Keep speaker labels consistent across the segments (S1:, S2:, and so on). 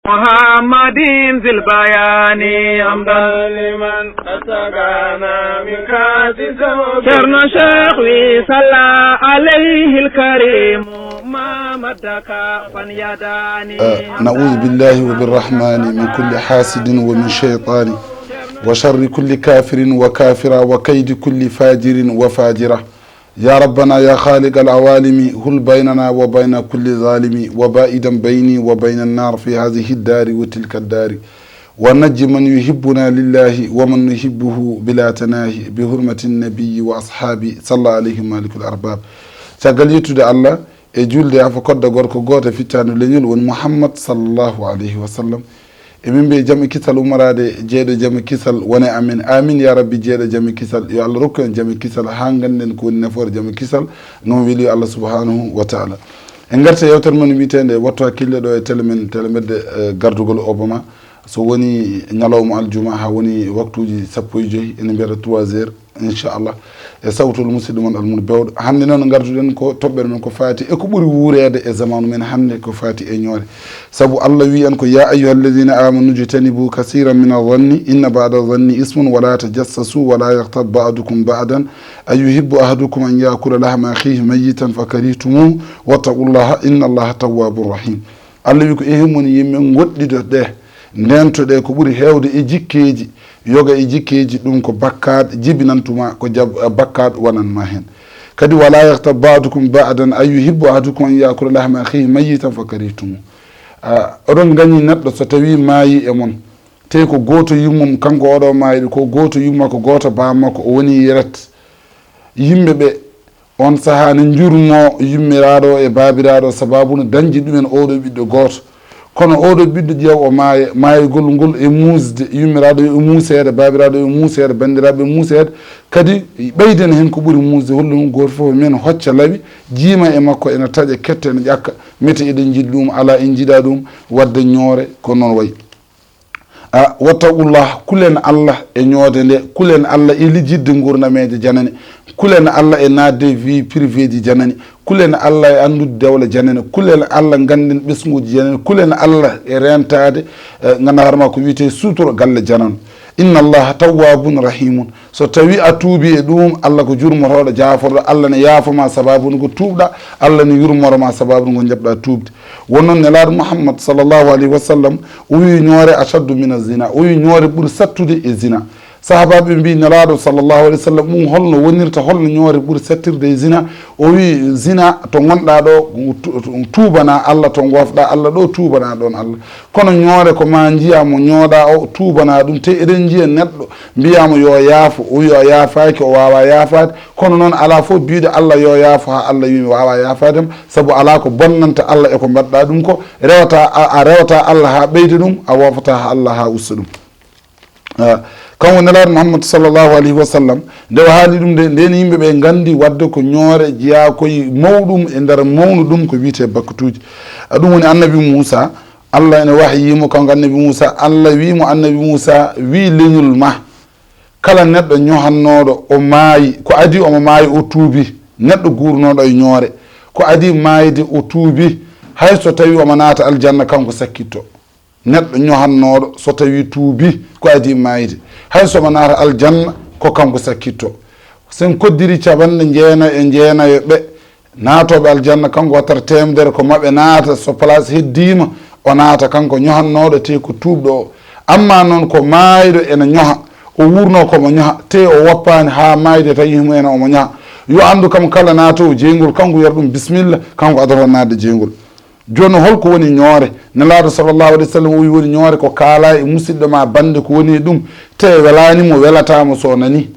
S1: محمد ذي البيان حمدا لمن أتقانا من كاس شرنا شيخي صلى عليه الكريم ما مدك فنيداني
S2: نعوذ بالله وبالرحمن من كل حاسد ومن شيطان وشر كل كافر وكافرة وكيد كل فاجر وفاجرة يا ربنا يا خالق العوالم هل بيننا وبين كل ظالم وبائدا بيني وبين النار في هذه الدار وتلك الدار ونجي من يحبنا لله ومن يحبه بلا تناهي بحرمة النبي وأصحابه صلى الله عليه مالك الأرباب تقال يتود الله جولد أفكاد غوركو غوتا فيتانو لنيول ون محمد صلى الله عليه وسلم emin be jami kisal umarade jeeɗo jami kisal wona amin amin ya rabbi jeeɗo jami kisal yo allah rokku en jami kisal ha ganden ko woni nafoore jami kisal noon weeli allah subhanahu wa taala en garta yewtere men witende wattu hakkille ɗo e telemedde gardugol obama so woni ñalawma aljuma ha woni waktuji 15 ene mbiyata 3 heures inchallah e sawtol musidɗo mon almudo bewɗo hande noon garduɗen ko toɓɓere men ko faati e ko ɓuuri wuurede e zamanu men hande ko faati e ñoore saabu allah wi en ko ya ayuha alladina amanu jtanibu kasiran min adhanni inna bada dhanni ismun wala tajassasu wala yahtab ba'dukum ba'dan ayuhibbu ahadukum an yakula lahma akhihi mayitan fakarihtumu wattaqullaha inna allaha tawwabur rahim allah wi ko ehimon yimɓe goɗɗido ɗe ndentoɗe ko ɓuuri hewde e jikkeji yoga e jikkeji ɗum ko bakkaɗe jibinantuma ko bakkaɗe wonanma hen kadi wala yahtab ba'dukum ba'dan ayuhibbu ahadukum an yakula lahma akhihi mayitan fakarihtumu oɗon gañi neɗɗo so tawi maayi e mon te ko goto yummum kanko oɗo maayiɗo ko goto yumma ko goto bammakko o woni yeret yimɓeɓe on saaha ne jurmo yummiraɗo e babiraɗo sababu no dañji ɗumen oɗo ɓiɗɗo goto kono oɗo ɓiɗɗo ƴeew o maayogol ngol e muusde yummiraɗo e muuseede babiraɗo e muuseede bandiraɓe e muuseede kadi ɓeyden hen ko ɓuuri muusde hollu ɗum goto fof men hocca laaɓi jiima e makko ene taƴa kette ene ƴakka mete eɗen jiɗi ɗum ala en jiiɗa ɗum wadde ñoore ko noon wayi wattaqullah kulen allah e ñoode nde kulen allah e lijjidde gurnameje janane kulen allah e nadde vie privé ji janani kulen allah e andude dewle janane kulen allah ganden ɓesguji janane kulen allah e rentade gandaharma ko wiyete sutoro galle janano inna allaha tawwabun rahimun so tawi a tuubi e ɗum allah ko jurmotoɗo jaforɗo allah ne yaafoma sababu ko tuubɗa allah ne yurmoroma sababu ko jabɗa tuubde wonnoon nelaɗo mouhammad sallllahu alayhi wa sallam o wi ñoore achaddu min azina o wi ñoore ɓuuri sattude e zina sahabaɓe mbi nelaɗo sallllahu alih wa sallam ɗum holno wonirta holno ñoore ɓuuri sattirde e zina o wi zina to gonɗa ɗo tuubana allah to gofɗa allah ɗo tuubana ɗon allah kono ñoore ko ma jiyamo ñooɗa o tuubana ɗum te eɗen jiya neɗɗo mbiyamo yo yaafo o wi o yaafaki o wawa yaafade kono noon ala fof biide allah yo yaafo ha allah wi mi wawa yaafadema saabu ala ko bonnanta allah eko mbaɗɗa ɗum ko a rewata allah ha ɓeyda ɗum a wofata ha allah ha usta ɗum kanko nelaɗo mouhammad sallllahu alayhi wa sallam nde o haali ɗum nde nden yimɓeɓe gandi wadde ko ñoore jeeya koye mawɗum e nder mawnu ɗum ko wiyete bakkatuji ɗum woni annabi moussa allah ene wahyimo kanko annabi moussa allah wimo annabi moussa wi leñol ma kala neɗɗo ñohannoɗo o maayi ko adi omo maayi o tuubi neɗɗo gurnoɗo e ñoore ko adi maayde o tuubi hay so tawi omo naata aljanna kanko sakkitto neɗɗo ñohannoɗo so tawi tuubi ko adi mayde hay somo naata aljanna ko kanko sakkitto sen koddiri caɓanɗe jeenayo ɓe naatoɓe aljanna kanko wattata temedere ko maɓe naata so place heddima o naata kanko ñohannoɗo te ko tuubɗo o amma noon ko maayɗo ene ñoha o wurno komo ñoha te o woppani ha mayde tawi himo ene omo ñoha yo andu kam kala naatowo jeygol kanko wiyata ɗum bisimilla kanko adata nadde jeygol joni holko woni ñoore nelaɗo sallllahu alih w sallam o wi woni ñoore ko kaala e musidɗo ma bande ko woni ɗum te welanimo welatamo so nani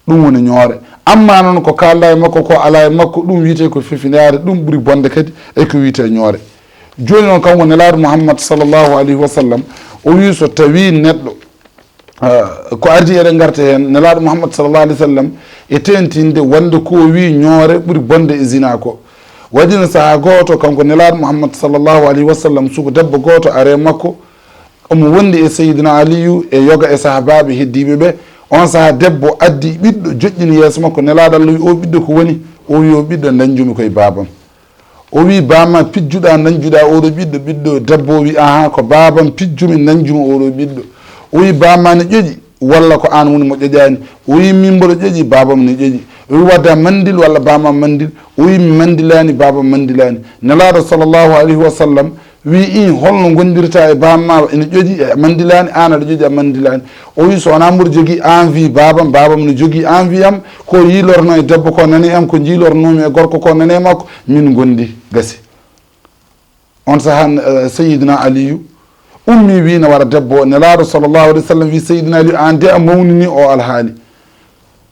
S2: ɗum woni ñoore amma noon ko kalda e makko ko ala e makko ɗum wiyete ko fefindade ɗum ɓuuri bonde kadi e ko wiyete ñoore joni noon kanko nelaɗo mouhammad sallllahu alayhi wa sallam o wi so tawi neɗɗo ko ardi eɗen garta hen nelaɗo mouhammad sallllahu alih w sallam e tentinde wonde ko wi ñoore ɓuuri bonde e zina ko waɗino saaha goto kanko nelaɗo mouhammad sallllahu alayhi wa sallam suko debbo goto are makko omo wondi e seydina aliyu e yoga e sahabaɓe heddiɓe ɓe on saaha debbo addi ɓiɗɗo joƴƴini yeeso makko nelaɗo allah wi o ɓiɗɗo ko woni o wi o ɓiɗɗo dañjumi koye babam o wi bama pijjuɗa nanjuɗa oɗo ɓiɗɗo debbo o wi aha ko babam pijjumi nanjumi oɗo ɓiɗɗo. O wi bama ne ƴoƴi walla ko an woni mo ƴoƴani. O wi min mboɗo ƴoƴi babam ne ƴoƴi. O wi wadda mandil walla bamam mandil. O wi mi mandilani babam mandilani. Nelaɗo sallllahu alayhi wa sallam wi in holno gondirta e bamma ene ƴoƴi e mandilani an aɗa ƴoƴi a mandilani. O wi so wona mboɗo jogui envie babam ne jogui envie am ko yilorno e debbo ko nani am ko jilornomi e gorko ko nani makko min gondi gasi. On sahan Seydina Aliyu ummi wi ne waɗa debbo nelaɗo sallllahu alayhi wa sallam wi Seydina Aliyu an de a mawnini o alhaali.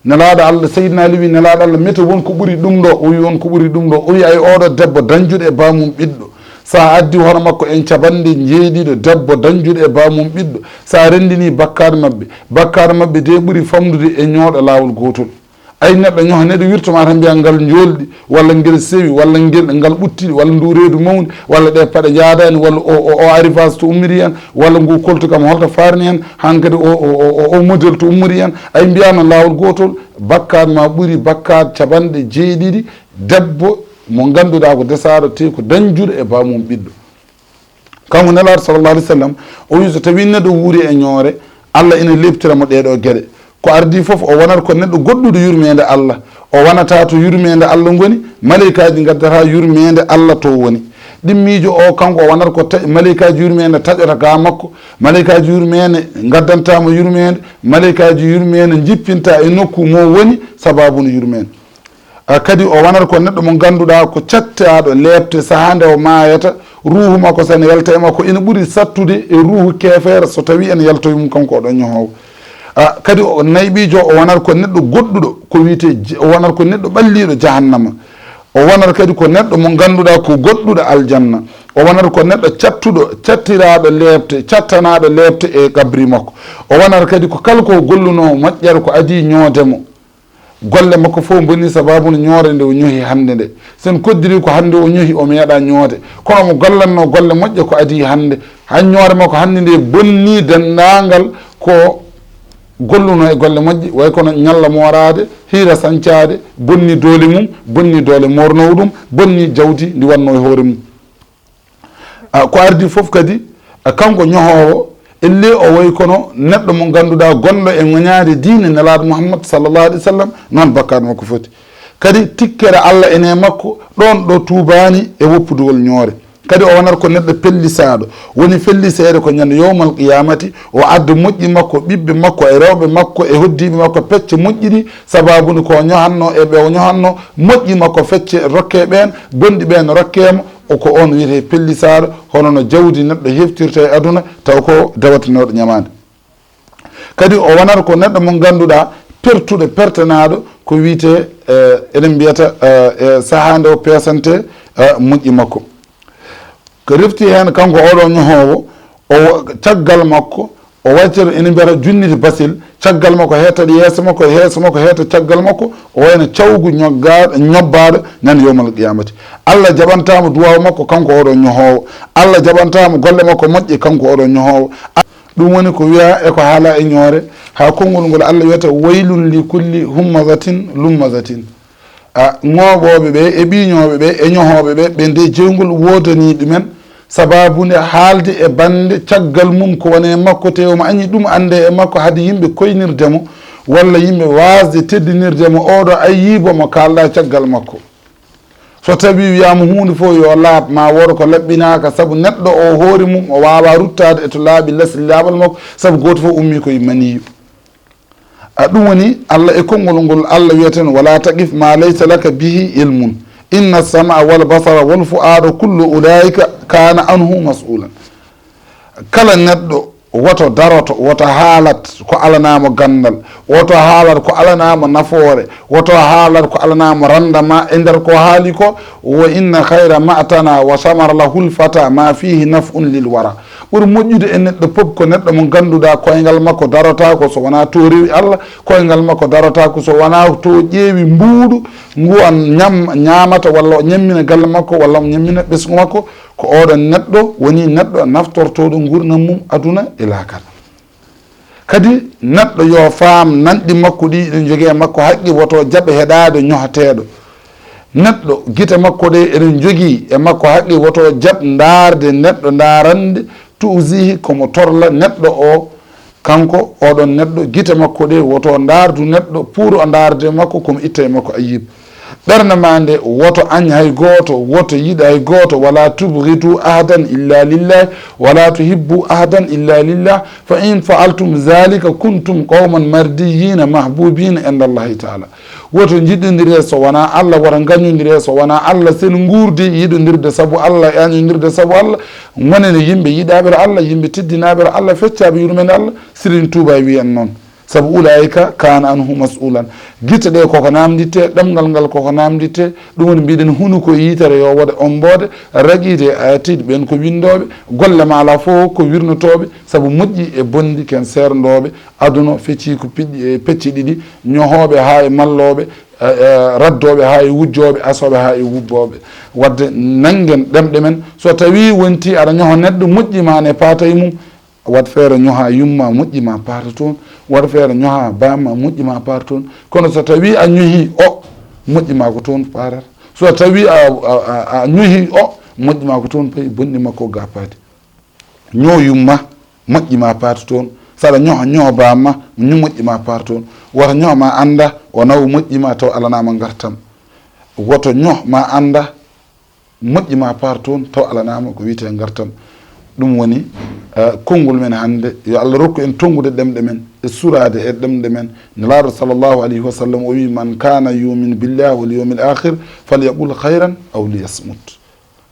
S2: Nelaɗo Allah Seydina Ali wi nelaɗo Allah mete wonko ɓuuri ɗum ɗo. O wi wonko ɓuuri ɗum ɗo. O wi ay oɗo debbo dañjuɗo e bamum ɓiɗɗo sa addi hono makko en caɓanɗe jeeɗiɗo debbo dañjuɗo e bamum ɓiɗɗo sa rendini bakkade mabɓe de ɓuuri famdude e ñooɗo lawol gotol. ay neɗɗo ñoha neɗɗo wirtoma tan mbiya ngal jolɗi walla ngel sewi walla ngal ɓuttiɗi walla ndu reedu mawni walla ɗe paɗe jaadani walla o arrivage to ummiri hen walla ngu koltugam holto farni hen hankkadi o modèle to ummiri hen ay mbiyano lawol gotol bakkade ma ɓuuri bakkade caɓanɗe jeeɗiɗi debbo mo ganduɗa ko desaɗo te ko dañjuɗo e bamum ɓiɗɗo. kanko nelaɗo sallallah alih w sallam o wi so tawi neɗɗo wuuri e ñoore Allah ina lebtiramo ɗeɗo gueɗe. ko ardi foof o wonata ko neɗɗo goɗɗuɗo yurmede Allah o wonata to yurmede Allah goni malaikaji gaddata yurmede Allah to woni. ɗimmijo o kanko o wonata ko malaikaji yurmede taƴota ga makko malaikaji yurmede gaddantamo yurmede malaikaji yurmede jippinta e nokku mo woni sababuno yurmede. kadi o wonata ko neɗɗo mo ganduɗa ko cattaɗo lebte sahande o mayata ruhu makko sene yalta e makko ina ɓuuri sattude e ruhu kefere so tawi ene yaltoye mum kanko oɗon ñohowo. kadi o nayɓijo o wonata ko neɗɗo goɗɗuɗo ko wiyete o wonata ko neɗɗo ɓalliɗo jahannama. o wonata kadi ko neɗɗo mo ganduɗa ko goɗɗuɗo aljanna. o wonata ko neɗɗo cattiraɗo lebte cattanaɗo lebte e gabri makko. o wonata kadi ko kala ko golluno moƴƴere ko adi ñoodemo golle makko fof bonni sababu no ñoore nde o ñohi hande nde sen koddiri ko hande o ñohi o meeɗa ñoode kono mo gollanno golle moƴƴe ko adi hande han ñoore makko hande nde bonni dendagal ko golluno e golle moƴƴe way kono ñalla morade hiira sancade bonni doole mum bonni doole mornowo ɗum bonni jawdi ndi wanno e hoore mum. ko ardi foof kadi kanko ñohowo elle o way kono neɗɗo mo ganduɗa gonɗo e ŋoñade diine nelaɗo Muhammad sallallahu alaihi wasallam noon bakkade makko foti. kadi tikkere Allah ene makko ɗon ɗo tubani e woppudugol ñoore. kadi o wonata ko neɗɗo pellisaɗo woni fellisede ko ñande yowmal qiyamati o adda moƴƴi makko ɓiɓɓe makko e rewɓe makko e hoddiɓe makko pecce moƴƴiɗi sababude ko ñohanno e ɓe o ñohanno moƴƴi makko fecce rokke ɓen bonɗi ɓen rokkema o ko on wiyete pellisaɗo hono no jawdi neɗɗo heftirta e aduna taw ko dawatanoɗo ñamade. kadi o wonata ko neɗɗo mo ganduɗa pertuɗo pertanaɗo ko wiyete eɗen mbiyata sahande o pesante moƴƴi makko. ko refti hen kanko oɗo ñohowo o caggal makko o waccere ene mbiyata junniti basil caggal makko hettata yeeso makko heeta caggal makko o wayno cawgu ñobbaɗo nan yowmal qiyamati. Allah jaɓantama duwaw makko kanko oɗo ñohowo Allah jaɓantama golle makko moƴƴi kanko oɗo ñohowo. ɗum woni ko wiya eko haala e ñoore ha konngol ngol Allah wiyata waylun li kulli hummazatin lummazatin. ŋoɓoɓe ɓe e ɓiñoɓe ɓe e ñohoɓe ɓe nde jeyngol wodani ɗumen sababude haalde e bande caggal mum ko woni e makko te omo añi ɗum ande e makko haade yimɓe koynirdemo walla yimɓe wasde teddinirdemo oɗo ay yiibomo kalɗa caggal makko. so tawi wiyama hunde fof yo laaɓ ma woto ko laɓɓinaka saabu neɗɗo o hoore mum o wawa ruttade e to laaɓi lesli laaɓal makko saabu goto fof ummi koye maniyu. ɗum woni Allah e konngol ngol Allah wiyaten wala taqif ma laysa laka bihi ilmun inna sama wal basara wal fuada kullu ulaika kana anhu mas'ulan. kala neɗɗo woto daroto woto haalat ko alanamo gandal woto haalat ko alanamo nafoore woto haalat ko alanamo randama e nder ko haali ko wa inna khayra ma'tana wa samara lahul fata ma fihi naf'un lil wara. ɓuri moƴƴude e neɗɗo pop ko neɗɗo mo ganduɗa koyngal makko darotako so wona to rewi Allah koyngal makko darotako so wona to ƴeewi mbuuɗu ngu an ñamata walla o ñammina galle makko walla o ñammina ɓesgu makko ko oɗon neɗɗo woni neɗɗo naftortoɗo gurdam mum aduna e laakara. kadi neɗɗo yo faam nanɗi makko ɗi ɗe jogui e makko haqqi woto jaɓe heɗade ñohateɗo neɗɗo gite makko ɗe eɗen jogii e makko haqqi woto jaɓ ndaarde neɗɗo ndaarande tuusihi komo torla neɗɗo o kanko oɗon neɗɗo gite makko ɗe woto ndaardu neɗɗo pour o ndaarde makko komo itta e makko ayib ɓernde ma nde woto añ hay gooto woto yiɗa hay gooto wala tubghidu ahadan illa lillah wala tuhibbu ahadan illa lillah fa in faaltum zalika kuntum qawman mardiyina mahbubina inda allahi taala woto jiɗɗodire so wona allah wota gañodire so wona allah sen guurdi yiɗodirde saabu allah yañodirde saabu allah wonene yimɓe yiɗaɓere allah yimɓe teddinaɓere allah feccaɓe yurmede allah Serigne Touba wiyan noon sabu ulaika kana anhu mas'ulan guite ɗe koko namditte ɗemgal ngal koko namditte ɗum woni mbiɗen hunu ko yitere yo woɗe ombode raƴide ayatiɗe ɓen ko windoɓe golle ma ala fof ko wirnotoɓe saabu moƴƴi e bondi ken serdoɓe aduna fecci ko piɗɗi e pecci ɗiɗi ñohoɓe ha e malloɓe raddoɓe ha e wujjoɓe asoɓe ha e wubboɓe wadde nangen ɗemɗe men so tawi wonti aɗa ñoho neɗɗo moƴƴima ne paatay mum wat feere ñoha yumma moƴƴima paata toon wat feere ñoha bamma moƴƴima paata toon kono so tawi a ñohi o moƴƴima ko toon paarata so tawi a ñohi o moƴƴima ko toon payi bonɗi makko ga paati ño yumma moƴƴima paata toon saɗa ñoha bamma moƴƴima paata toon woto ñohma anda o naw moƴƴima taw alanama gartam woto ñohma anda moƴƴima paata toon taw alanama ko wiyete gartam ɗum woni konngol men hannde yo allah rokku en tongude ɗemɗe men e surade e ɗemɗe men nelaaɗo sallllahu alayhi wa sallam o wi man kana yumin billahi wal yawmil akhir falyaqul hayran aw liyasmut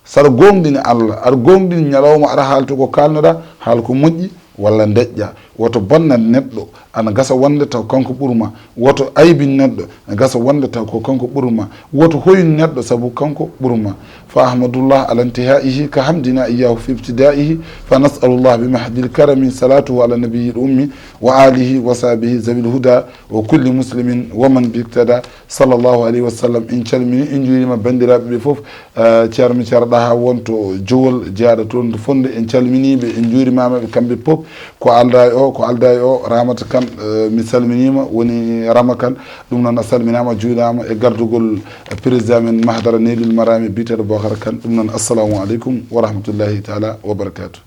S2: saɗa gonɗini allah aɗa gonɗini ñalawma aɗa haalta ko kalnoɗa haal ko moƴƴi walla deƴƴa woto bonnat neɗɗo ana gasa wonde taw kanko ɓurma woto aybin neɗɗo ana gasa wonde taw ko kanko ɓurma woto hoyin neɗɗo saabu kanko ɓurma fa ahmadullah ala intihaihi ka hamdina iyahu fi ibtidaihi fa nasalullah bi mahdil karami salatuhu ala nabiyil ummi wa alihi wa sahbihi zabil huda wa kulli muslimin waman bictada sallllahu alayhi wa sallam en calmini en juurima bandiraɓe ɓe foof ceerno ceerɗa ha wonto jowol jeyaɗa toon to fonde en calminiɓe en juurimamaɓe kamɓe foof ko alda e o Ramata Kane mi salminima woni Rama Kane ɗum noon a salminama juuɗama e gardugol président men Mahdara Nelil Marami biteɗo Bocara Kane ɗum noon assalamu aleykum wa rahmatullahi taala wa barakatuh